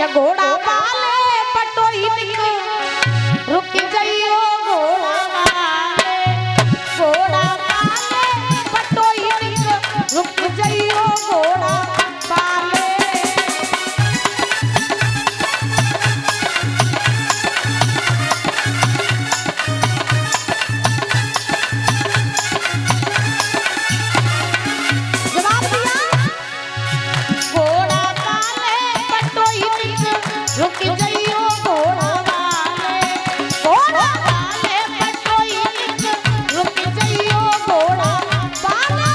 के घोड़ा वाले पटोई रुक जाइयो घोड़ा वाले पटोई रुक जाइयो घोड़ा वाले। जवाब दिया घोड़ा वाले पटोई रुक जाइयो घोड़ा वाले पटोई रुक जाइयो घोड़ा वाले।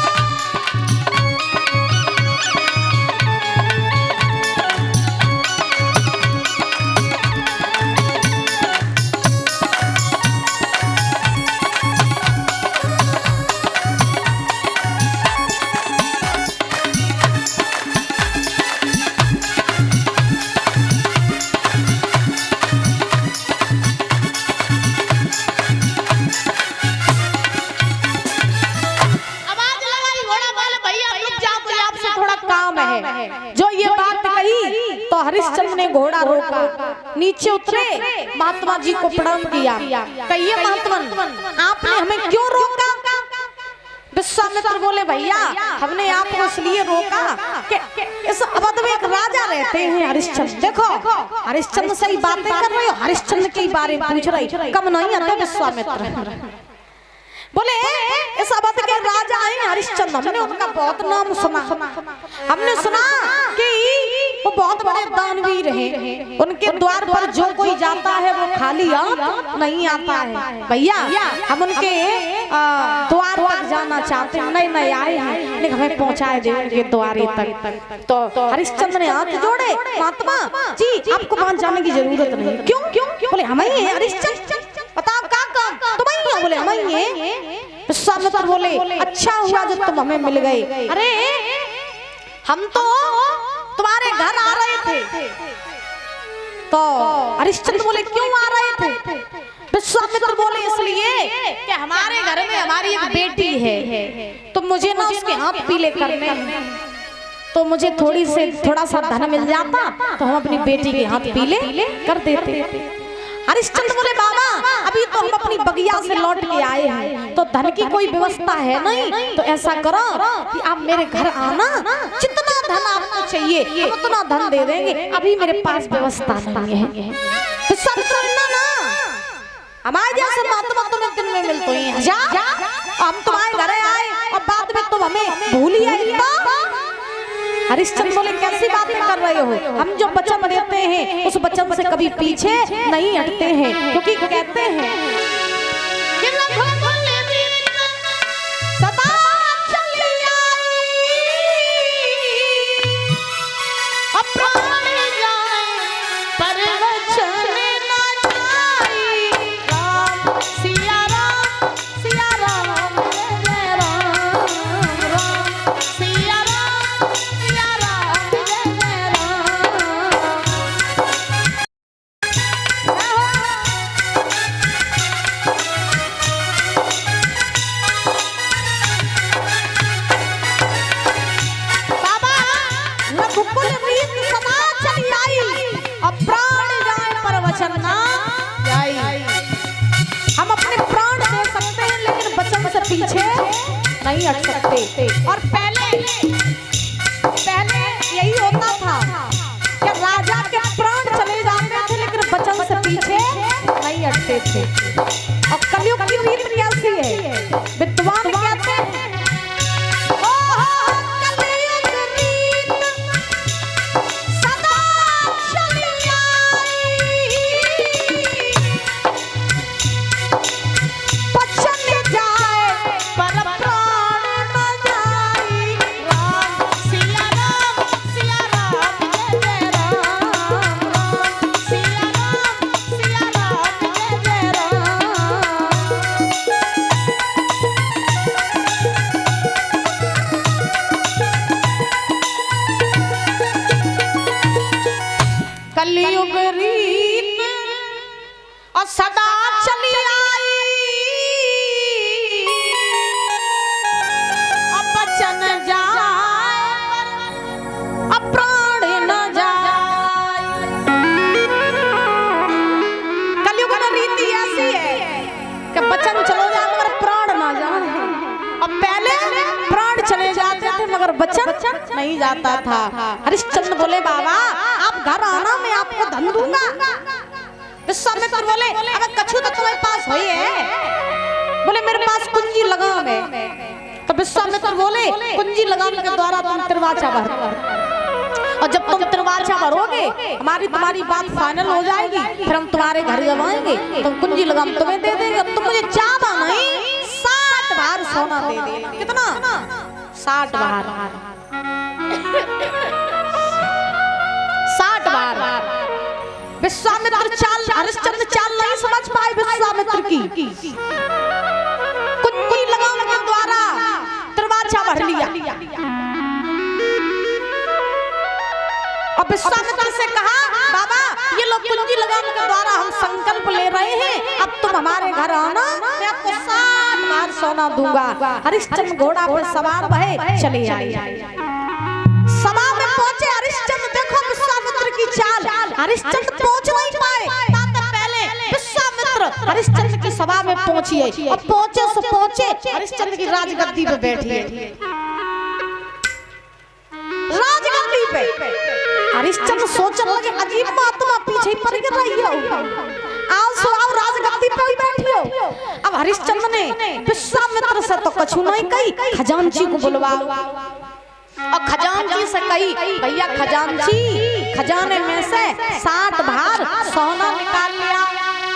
आवाज लगाई घोड़ा वाले भैया रुक जाओ, मुझे आपसे थोड़ा काम है। जो ये बात कही तो हरिश्चंद्र ने घोड़ा रोका, नीचे उतरे, महात्मा जी को प्रणाम किया। कहिए महात्मन आपने हमें क्यों रोका? विश्वामित्र बोले भैया हमने आपको इसलिए रोका कि इस अवध में एक राजा रहते हैं हरिश्चंद्र। देखो हरिश्चंद्र से ही बातें कर रहे हो, हरिश्चंद्र के बारे में पूछ रही, कम नहीं आते विश्वामित्र। बोले इस अवध के राजा हैं हरिश्चंद्र, हमने उनका बहुत नाम सुना। हमने सुना कि वो बहुत बड़े दानवीर हैं, उनके द्वार पर जो कोई जाता है वो खाली नहीं आता है। भैया हम उनके द्वार तक जाना चाहते हैं। नहीं नहीं आए हैं, लेकिन हमें पहुंचाए दे उनके द्वारे तक। तो हरिश्चंद्र ने हाथ जोड़े, महात्मा जी आपको वहां जाने की जरूरत नहीं। क्यों क्यों क्यों? बोले हम ही हैं हरिश्चंद्र, बताओ क्या काम तुम ही हो? बोले हम ही हैं। विश्वामित्र बोले अच्छा हुआ जब तुम हमें मिल गए। अरे हम तो तुम्हारे घर आ रहे थे। तो हरिश्चंद्र बोले क्यों आ रहे थे? विश्वामित्र बोले इसलिए कि हमारे घर में हमारी एक बेटी है, तो मुझे ना उसके हाथ पीले करने हैं, तो मुझे थोड़ा सा धन मिल जाता तो हम अपनी बेटी के हाथ पीले कर देते। हरिश्चंद्र बोले बाबा अभी तो हम अपनी बगिया से लौट के आए हैं, तो धन की कोई व्यवस्था है नहीं, तो ऐसा करो कि आप मेरे घर आना, जितना धन आपको चाहिए हम उतना धन दे देंगे, अभी मेरे पास व्यवस्था नहीं है। तो सब करना ना, हमारे जैसे महात्मा तुम्हें दिन में मिलते हैं, जा हम तुम्हारे घर आए और बाद में तुम हमें भूल ही आई। हरिश्चंद्र बोले कैसी बातें कर रहे हो? हम जो वचन देते हैं उस वचन से कभी पीछे नहीं हटते हैं, क्योंकि कहते हैं सदा चली आई अपराध जाए पर वचन ना जाई। राम सिया राम सिया राम जय राम राम सिया राम सिया राम जय राम। बाबा रघुकुल रीत सदा चली आई, अब प्राण जाए पर वचन ना जाई। हम अपने प्राण दे सकते हैं लेकिन वचन से पीछे नहीं हट सकते। और पहले यही होता था कि राजा के प्राण चले जाते थे लेकिन वचन से पीछे नहीं हटते थे। और कलयुग की रीत कैसी है? विद्वान कहते हैं कलयुग रीत सदा चली आई, वचन जाए पर प्राण न जाई। राम सिया राम जय राम राम सिया राम जय राम। कलयुग रीत और सदा चली आई, अब वचन जाए अब प्राण न जाए। नहीं जाता था। हरिश्चंद्र बोले बाबा आप घर आना, मैं आपको धन दूंगा। विश्वामित्र बोले अब कछु तो तुम्हारे पास हुई है। बोले मेरे पास कुंजी लगाम है। तो विश्वामित्र बोले कुंजी लगाम के द्वारा तुम तिरवाचा भर, और जब तुम तिरवाचा भरोगे हमारी तुम्हारी बात फाइनल हो जाएगी, फिर हम तुम्हारे घर जब आएंगे तो कुंजी लगाम तुम्हें दे देंगे। तुम मुझे ज्यादा नहीं 60 भार सोना दे देना। कितना? 60 भार। 60 भार। विश्वामित्र चाल, हरिश्चंद्र चाल नहीं समझ पाए विश्वामित्र की। कुंजी लगाम के द्वारा तिरवाचा भर लिया। और विश्वामित्र से कहा बाबा ये लोग कुंजी लगाम के द्वारा हम संकल्प ले रहे हैं, अब तुम हमारे घर आना, मैं आपको 60 भार सोना दूंगा। हरिश्चंद्र घोड़ा पर सवार भये चले आए। सभा में पहुंचे हरिश्चंद्र, देखो विश्वामित्र की चाल। हरिश्चंद्र पहुंच नहीं पाए, पहले विश्वामित्र हरिश्चंद्र की सभा में पहुंचिए। और पहुंचे सो पहुंचे हरिश्चंद्र की राजगद्दी पे बैठिए। राजगद्दी पे हरिश्चंद्र सोचने लगे अजीब महात्मा पीछे पड़ रही हो, आओ सो आओ राजगद्दी पे ही बैठी हो। अब हरिश्चंद्र ने विश्वामित्र से तो कछु नहीं कही, खजांची को बुलवाओ। और खजांची से कही भैया खजांची खजाने में से 60 भार सोना निकाल लिया।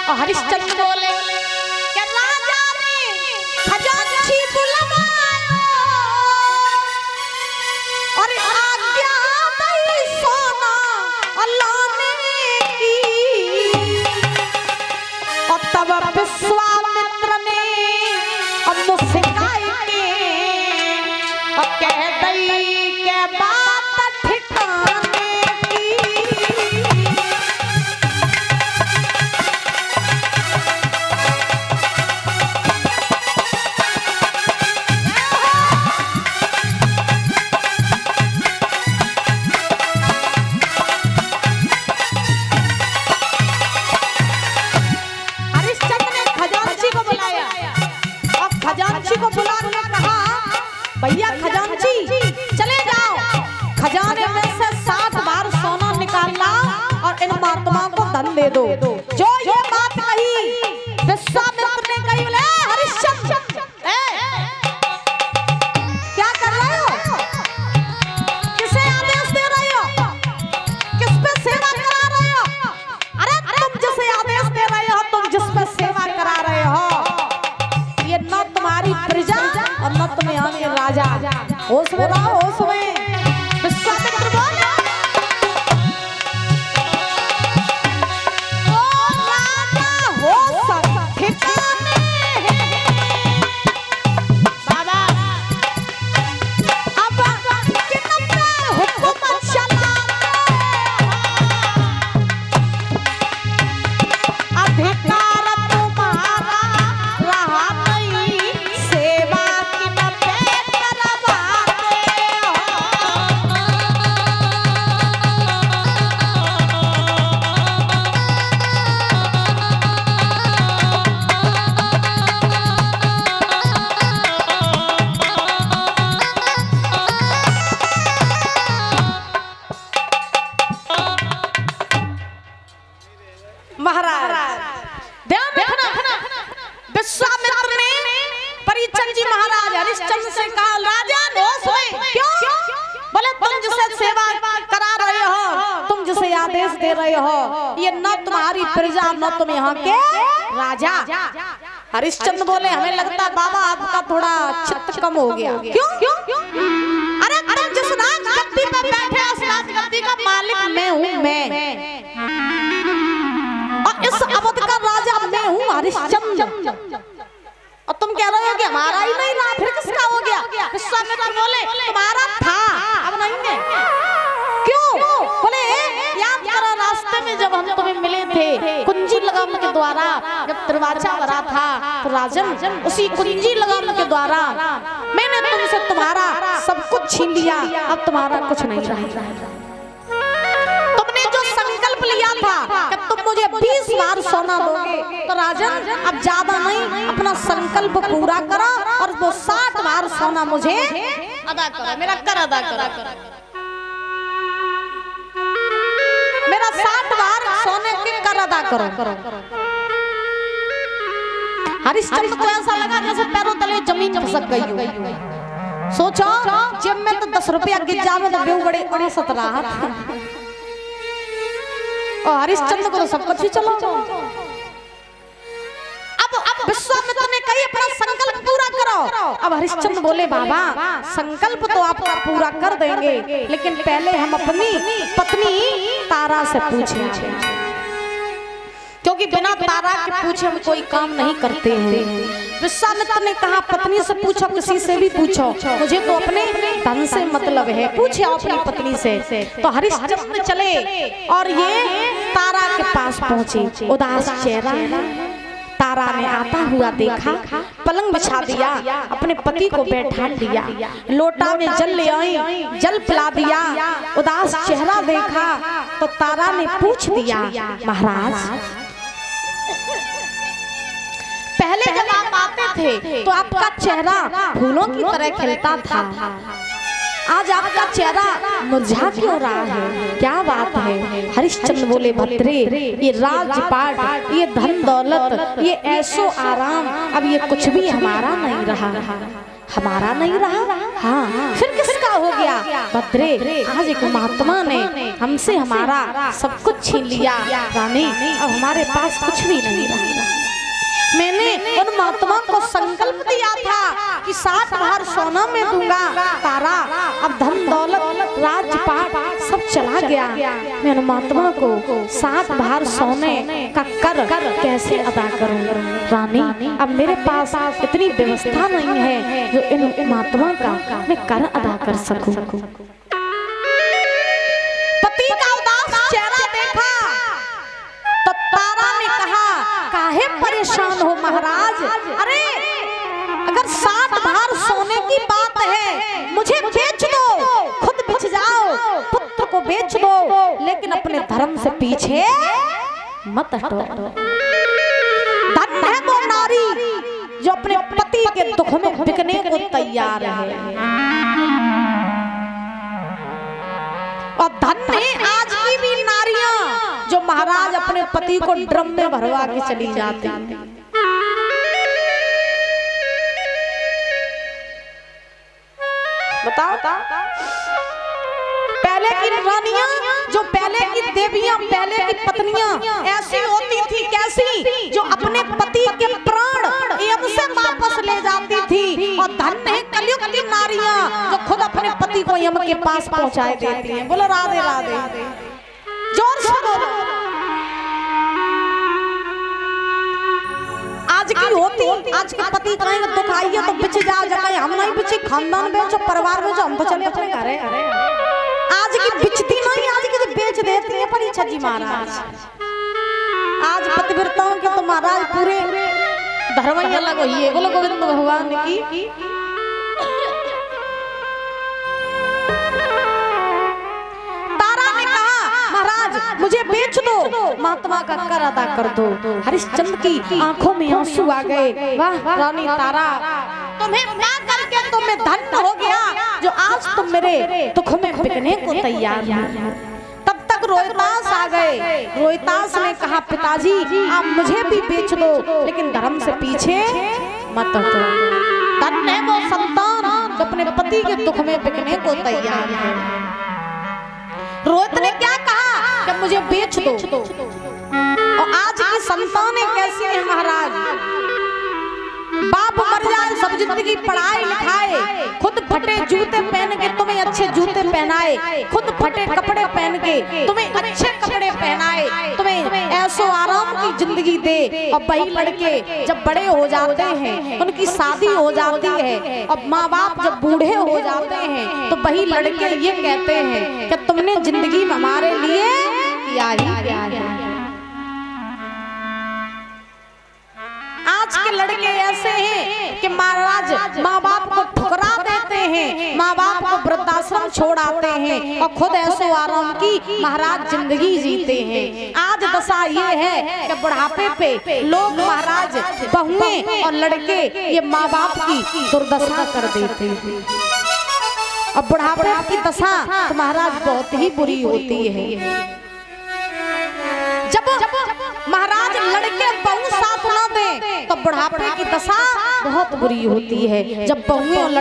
और हरिश्चंद्र बोले कि राजा ने खजांची बुलवाया और आज्ञा दी सोना लाने की। और तब विश्वामित्र ने मुझसे और कह दई के बात ठिकाने की। हरिश्चंद्र ने खजांची को बुलाया और खजांची को बुला के कहा भैया खजांची चले जाओ, खजाने में से 60 भार सोना निकालना और इन महात्मा को धन दे दो। जो ये बात कही विश्वामित्र ने कही बोले हरिश्चंद्र क्या कर रहे हो, किसे आदेश दे रहे हो, किस पे सेवा करा रहे हो? अरे तुम जिसे आदेश दे रहे हो, तुम जिस पे सेवा करा रहे हो, ये न तुम्हारी प्रजा और न तुम यहाँ के राजा। होश में रहो, होश में। विश्वामित्र बोले ओ राजा हो ठिकाने बाबा अब किन पे हुक्म चला अधिकार तुम्हारा रहा नहीं, सेवा किन पे महाराज ध्यान रखना। विश्वामित्र ने परिचंद जी महाराज हरिश्चंद्र से कहा राजा होश में। क्यों? बोले तुम जिसे सेवा करा रहे हो, तुम जिसे आदेश दे रहे हो, ये न तुम्हारी प्रजा न तुम यहाँ के राजा। हरिश्चंद्र बोले हमें लगता बाबा आपका थोड़ा चित्त कम हो गया। क्यों? अरे तुम जिस राजगद्दी पे बैठे उस राजगद्दी का मालिक मैं हूँ, मैं और इस अवध का राजा मैं हूँ हरिश्चंद्र। और तुम कह रहे हो कि हमारा ही नहीं रहा, फिर किसका हो गया? विश्वामित्र बोले तुम्हारा था अब नहीं है। क्यों? बोले याद करो रास्ते में जब हम तुम्हें मिले थे कुंजी लगाम के द्वारा, जब तिरवाचा भरा था तो राजन उसी कुंजी लगाम के द्वारा मैंने तुमसे तुम्हारा सब कुछ छीन लिया, अब तुम्हारा कुछ नहीं रहा। तुमने जो संकल्प लिया था कि तुम मुझे 20 बार सोना दोगे, तो राजन अब ज्यादा नहीं, अपना संकल्प पूरा करो और वो 60 बार सोना मुझे अदा करो, मेरा कर अदा करो। अदा करो। हरिश्चंद्र को ऐसा लगा जैसे पैरों तले जमीन खसक गई हो। सोचो जब में तो 10 रुपया गिर जावे तो बेऊ बड़े बड़े सतराहत, और हरिश्चंद्र को तो सब कुछ ही चलो। अब विश्वामित्र ने कही अपना संकल्प पूरा करो। अब हरिश्चंद्र बोले बाबा संकल्प तो आपका पूरा कर देंगे, लेकिन पहले हम अपनी पत्नी तारा से पूछेंगे, क्योंकि बिना तारा के पूछे हम कोई काम नहीं करते हैं। विश्वामित्र ने कहा पत्नी से पूछो, किसी से भी पूछो, मुझे तो अपने धन से मतलब है, पूछे अपनी पत्नी से। तो हरिश्चंद्र चले और ये तारा के पास पहुंचे। उदास चेहरा तारा ने आता हुआ देखा, पलंग बिछा दिया, अपने पति को बैठा दिया, लोटा में जल ले आई, जल पिला दिया। उदास चेहरा देखा तो तारा ने पूछ दिया महाराज पहले जब आप आते थे तो आपका चेहरा फूलों की तरह खिलता था, आज आपका चेहरा मुरझा क्यों रहा है, क्या बात है? हरिश्चंद्र बोले भद्रे ये राजपाट, ये धन दौलत, ये ऐशो आराम अब ये कुछ भी हमारा नहीं रहा। हमारा नहीं रहा? हाँ, फिर किसका हो गया? भद्रे आज एक महात्मा ने हमसे हमारा सब कुछ छीन लिया रानी, अब हमारे पास कुछ भी नहीं रहा। मैंने उन महात्मा को संकल्प दिया था कि 7 भार सोना में दूंगा तारा, अब धन दौलत राजपाट सब चला गया। मैं उन महात्मा को 7 भार सोने का कर कैसे अदा करूं रानी? अब मेरे पास इतनी व्यवस्था नहीं है जो इन महात्मा का मैं कर अदा कर सकूं। पति का उदास चेहरा देखा तो तारा ने कहा काहे परेशान हो महाराज? अरे अगर 7 भार सोने की बात है मुझे बेच दो, खुद बेच जाओ, पुत्र को बेच दो, लेकिन अपने धर्म से पीछे मत हटो। धन्य है वो नारी जो अपने पति के दुख में बिकने को तैयार है, और धन्य है आज की भी नारियां जो महाराज अपने पति को ड्रम में भरवा के चली जाती हैं। बताओ पहले की रानियां, जो पहले की देवियां, पहले की पत्नियां ऐसी होती थी, कैसी? जो अपने पति के प्राण यम से वापस ले जाती थी। और धन्य है कलयुग की नारियां जो खुद अपने पति को यम के पास पहुंचाए देती हैं। बोलो राधे राधे, जोर से बोलो। आज की होती, आज के पति कहेंगे दुख आई है तो बिछ जा जाए, हम नहीं बिछे, खानदान बेचो, परिवार बेचो, हम तो चले अपने घर है। आज की बिचती नहीं, आज की तो बेच देती है परीक्षा जी महाराज। आज पतिव्रताओं के तो महाराज पूरे धर्मैया लगो ही है। बोलो गोविंद भगवान की। मुझे बेच दो, महात्मा का कर अदा कर दो। हरिश्चंद्र की आंखों में आंसू आ गए। वाह रानी तारा, तुम्हें क्या करके तुम्हें धन्य हो गया जो आज तुम मेरे दुख में बिकने को तैयार हो। तब तक रोहितास आ गए। रोहितास ने कहा पिताजी आप मुझे भी बेच दो, लेकिन धर्म से पीछे मत हटो। धन्य है वो संतान जो अपने पति के दुख में बिकने को तैयार है। रोहित ने क्या कहा कि मुझे बेच दो, और आज की संतानें कैसी है महाराज? बाप मर जाए, सब जिंदगी पढ़ाई लिखाए, खुद फटे जूते पहन के तुम्हें अच्छे जूते पहनाए, खुद फटे कपड़े पहन के तुम्हें अच्छे कपड़े पहनाए, तुम्हें ऐसो आराम की जिंदगी दे, और वही लड़के जब बड़े हो जाते हैं, उनकी शादी हो जाती है, और माँ बाप जब बूढ़े हो जाते हैं, तो वही लड़के ये कहते हैं कि तुमने जिंदगी में हमारे लिए किया ही क्या है। आज के लड़के ऐसे हैं कि महाराज माँ बाप को ठुकरा देते हैं, माँ बाप को वृद्धाश्रम छोड़ आते हैं, और खुद ऐसो आराम की महाराज जिंदगी जीते हैं। आज दशा ये है कि बुढ़ापे पे लोग महाराज बहुएं और लड़के ये माँ बाप की दुर्दशा कर देते हैं, और बुढ़ापे की दशा तो महाराज बहुत ही बुरी होती है। जब महाराज लड़के बहू साथ ना दे तो बुढ़ापे की दशा बहुत बुरी होती है। जब बहुएं और